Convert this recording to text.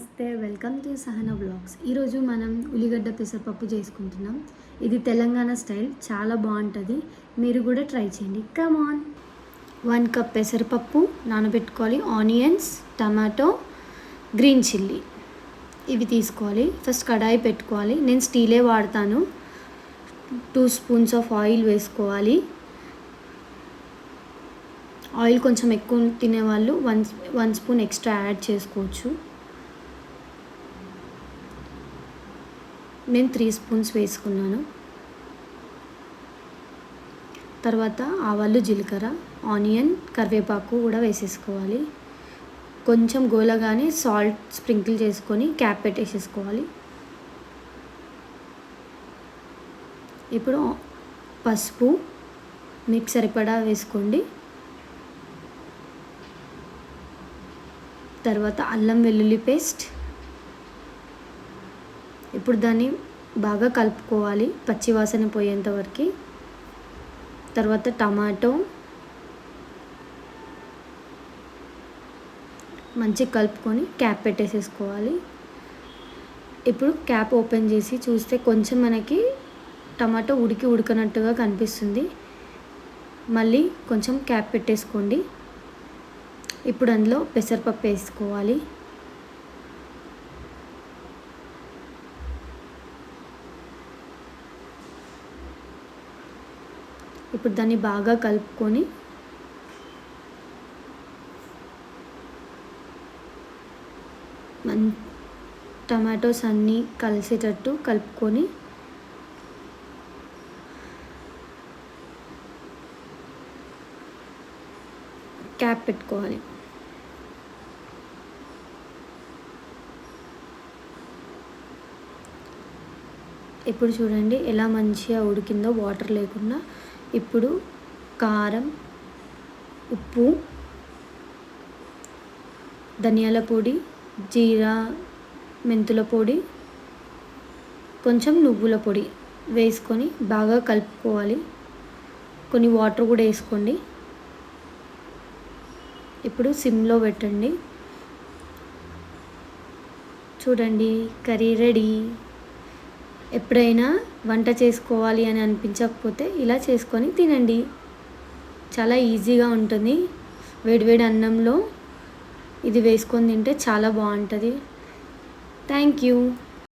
నమస్తే, welcome to Sahana blogs. ఈరోజు మనం ఉల్లిగడ్డ పెసరపప్పు చేసుకుంటున్నాం. ఇది తెలంగాణ స్టైల్, చాలా బాగుంటుంది. మీరు కూడా ట్రై చేయండి. Come on. 1 కప్ పెసరపప్పు నానబెట్టుకోవాలి. ఆనియన్స్, టమాటో, గ్రీన్ చిల్లీ ఇవి తీసుకోవాలి. ఫస్ట్ కడాయి పెట్టుకోవాలి. నేను స్టీలే వాడతాను. 2 స్పూన్స్ ఆఫ్ ఆయిల్ వేసుకోవాలి. ఆయిల్ కొంచెం ఎక్కువ తినేవాళ్ళు 1 స్పూన్ ఎక్స్ట్రా యాడ్ చేసుకోవచ్చు. నేను 3 స్పూన్స్ వేసుకున్నాను. తర్వాత ఆవాలు, జీలకర్ర, ఆనియన్, కరివేపాకు కూడా వేసేసుకోవాలి. కొంచెం గోలగానే సాల్ట్ స్ప్రింకిల్ చేసుకొని క్యాప్ పెట్టేసేసుకోవాలి. ఇప్పుడు పసుపు మీకు సరిపడా వేసుకోండి. తర్వాత అల్లం వెల్లుల్లి పేస్ట్. ఇప్పుడు దాన్ని బాగా కలుపుకోవాలి పచ్చివాసన పోయేంత వరకు. తర్వాత టమాటో మంచిగా కలుపుకొని క్యాప్ పెట్టేసేసుకోవాలి. ఇప్పుడు క్యాప్ ఓపెన్ చేసి చూస్తే కొంచెం మనకి టమాటో ఉడకనట్టుగా కనిపిస్తుంది. మళ్ళీ కొంచెం క్యాప్ పెట్టేసుకోండి. ఇప్పుడు అందులో పెసరపప్పు వేసుకోవాలి. ఇప్పుడు దాన్ని బాగా కలుపుకొని టమాటోస్ అన్నీ కలిసేటట్టు కలుపుకొని క్యాప్ పెట్టుకోవాలి. ఇప్పుడు చూడండి ఎలా మంచిగా ఉడికిందో, వాటర్ లేకుండా. ఇప్పుడు కారం, ఉప్పు, ధనియాల పొడి, జీరా, మెంతుల పొడి, కొంచెం నువ్వుల పొడి వేసుకొని బాగా కలుపుకోవాలి. కొన్ని వాటర్ కూడా వేసుకోండి. ఇప్పుడు సిమ్లో పెట్టండి. చూడండి, కర్రీ రెడీ. ఎప్పుడైనా వంట చేసుకోవాలి అని అనిపించకపోతే ఇలా చేసుకొని తినండి. చాలా ఈజీగా ఉంటుంది. వేడివేడి అన్నంలో ఇది వేసుకొని తింటే చాలా బాగుంటుంది. Thank you.